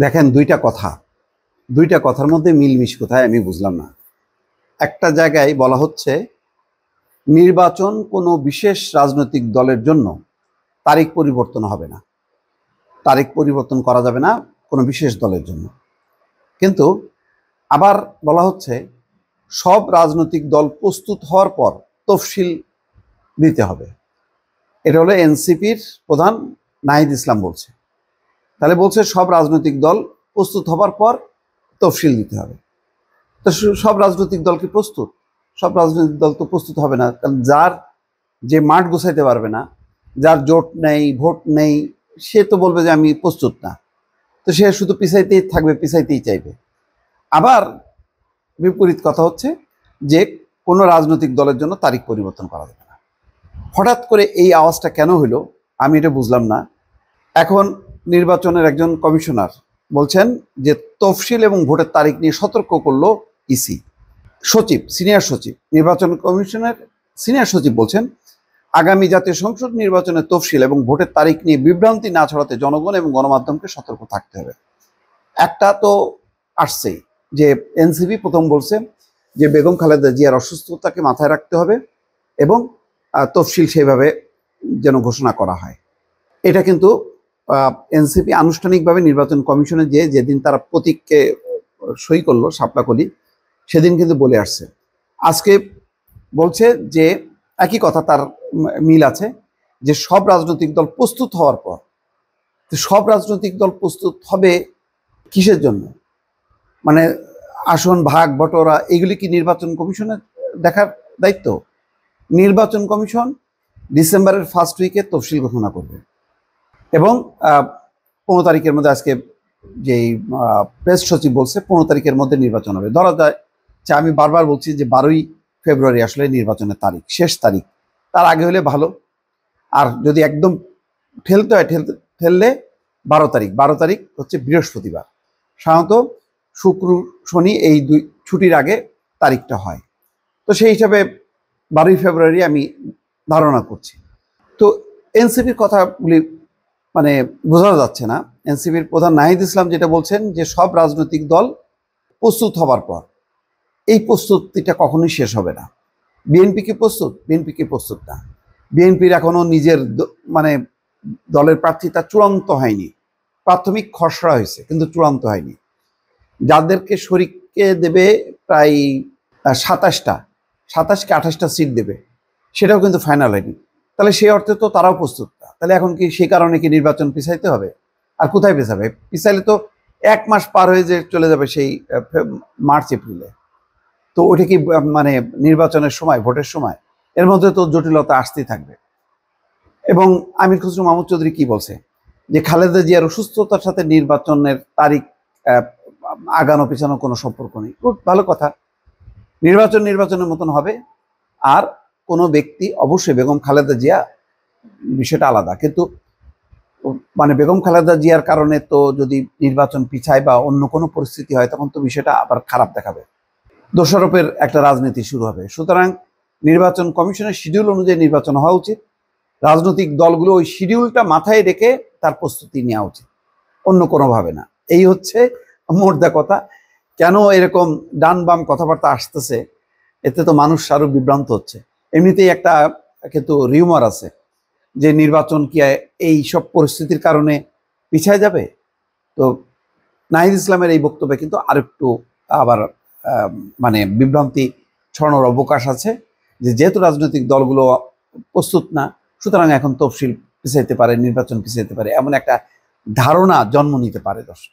দেখেন দুইটা কথার মধ্যে মিলমিশ কোথায় আমি বুঝলাম না। একটা জায়গায় বলা হচ্ছে নির্বাচন কোনো বিশেষ রাজনৈতিক দলের জন্য তারিখ পরিবর্তন হবে না, তারিখ পরিবর্তন করা যাবে না কোনো বিশেষ দলের জন্য। কিন্তু আবার বলা হচ্ছে সব রাজনৈতিক দল প্রস্তুত হওয়ার পর তফসিল দিতে হবে। এটা হলো এনসিপির প্রধান নাহিদ ইসলাম বলছে। তাহলে বলছে সব রাজনৈতিক দল প্রস্তুত হবার পর তফসিল দিতে হবে। তো সব রাজনৈতিক দল কি প্রস্তুত? সব রাজনৈতিক দল তো প্রস্তুত হবে না, কারণ যার যে মাঠ গোছাইতে পারবে না, যার জোট নেই, ভোট নেই, সে তো বলবে যে আমি প্রস্তুত না। তো সে শুধু পিছাইতেই থাকবে, পিছাইতেই চাইবে। আবার বিপরীত কথা হচ্ছে যে কোনো রাজনৈতিক দলের জন্য তারিখ পরিবর্তন করা যাবে না। হঠাৎ করে এই আওয়াজটা কেন হলো আমি এটা বুঝলাম না। এখন নির্বাচনের একজন কমিশনার বলছেন যে তফসিল এবং ভোটের তারিখ নিয়ে সতর্ক করলো ইসি। সিনিয়র সচিব, নির্বাচন কমিশনের সিনিয়র সচিব বলছেন আগামী জাতীয় সংসদ নির্বাচনের তফসিল এবং ভোটের তারিখ নিয়ে বিভ্রান্তি না ছড়াতে জনগণ এবং গণমাধ্যমকে সতর্ক থাকতে হবে। একটা তো আসছেই যে এনসিপি প্রথম বলছে যে বেগম খালেদা জিয়ার অসুস্থতাকে মাথায় রাখতে হবে এবং তফসিল সেইভাবে যেন ঘোষণা করা হয়। এটা কিন্তু এনসিপি আনুষ্ঠানিকভাবে নির্বাচন কমিশনে যেদিন তারা প্রতীককে সই করলো শাপলা-কলি, সেদিন কিন্তু বলে আসছে। আজকে বলছে যে একই কথা, তার মিল আছে যে সব রাজনৈতিক দল প্রস্তুত হওয়ার পর। সব রাজনৈতিক দল প্রস্তুত হবে কিসের জন্য? মানে আসন ভাগ বটরা এগুলি কি নির্বাচন কমিশনের দেখার দায়িত্ব? নির্বাচন কমিশন ডিসেম্বরের ফার্স্ট উইকে তফসিল ঘোষণা করবে এবং 15 তারিখের মধ্যে, আজকে যেই প্রেস সচিব বলছে 15 তারিখের মধ্যে নির্বাচন হবে। ধরা যায় যে আমি বারবার বলছি যে 12ই ফেব্রুয়ারি আসলে নির্বাচনের তারিখ, শেষ তারিখ। তার আগে হলে ভালো, আর যদি একদম ঠেলতে হয় ঠেললে 12 তারিখ হচ্ছে বৃহস্পতিবার। সাধারণত শুক্র শনি এই দুই ছুটির আগে তারিখটা হয়। তো সেই হিসাবে 12ই ফেব্রুয়ারি আমি ধারণা করছি। তো এনসিপির কথাগুলি মানে বোঝা যাচ্ছে না। এনসিপির প্রধান নাহিদ ইসলাম যেটা বলছেন যে সব রাজনৈতিক দল প্রস্তুত হবার পর, এই প্রস্তুতিটা কখনোই শেষ হবে না। বিএনপি কি প্রস্তুত? বিএনপি কি প্রস্তুত না। বিএনপির এখনো নিজের মানে দলের প্রার্থীতা চূড়ান্ত হয়নি, প্রাথমিক খসড়া হয়েছে কিন্তু চূড়ান্ত হয়নি। যাদেরকে শরিককে দেবে প্রায় 27 কি 28টা সিট দেবে, সেটাও কিন্তু ফাইনাল হয়নি। তাহলে সেই অর্থে তো তারাও প্রস্তুত না। তাহলে এখন কি সেই কারণে কি নির্বাচন পিছাইতে হবে? আর কোথায় পিছাবে? পিছাইলে তো 1 মাস পার হয়ে যে চলে যাবে সেই মার্চ এপ্রিলে। তো ওইটা কি মানে নির্বাচনের সময়, ভোটের সময়? এর মধ্যে তো জটিলতা আসতেই থাকবে। এবং আমির খসরু মাহমুদ চৌধুরী কি বলছে যে খালেদা জিয়ার অসুস্থতার সাথে নির্বাচনের তারিখ আগানো পিছানো কোনো সম্পর্ক নেই। খুব ভালো কথা, নির্বাচনের মতন হবে। আর কোনো ব্যক্তি, অবশ্যই বেগম খালেদা জিয়া বিষয়টা আলাদা, কিন্তু মানে বেগম খালেদা জিয়ার কারণে তো যদি নির্বাচন পিছায় বা অন্য কোনো পরিস্থিতি হয়, তখন তো বিষয়টা আবার খারাপ দেখাবে, দোষারোপের একটা রাজনীতি শুরু হবে। সুতরাং নির্বাচন কমিশনের শিডিউল অনুযায়ী নির্বাচন হওয়া উচিত। রাজনৈতিক দলগুলো ওই শিডিউলটা মাথায় রেখে তার প্রস্তুতি নেওয়া উচিত, অন্য কোনোভাবে না। এই হচ্ছে মোদ্দা কথা। কেন এরকম ডান বাম কথাবার্তা আসতেছে, এতে তো মানুষ আরো বিভ্রান্ত হচ্ছে। এমনিতেই একটা কিন্তু রিউমার আছে যে নির্বাচন কি এই সব পরিস্থিতির কারণে পিছায় যাবে। তো নাহিদ ইসলামের এই বক্তব্যে কিন্তু আরেকটু আবার মানে বিভ্রান্তি ছড়ানোর অবকাশ আছে, যে যেহেতু রাজনৈতিক দলগুলো প্রস্তুত না, সুতরাং এখন তফসিল পিছাইতে পারে, নির্বাচন পিছাইতে পারে, এমন একটা ধারণা জন্ম নিতে পারে দর্শক।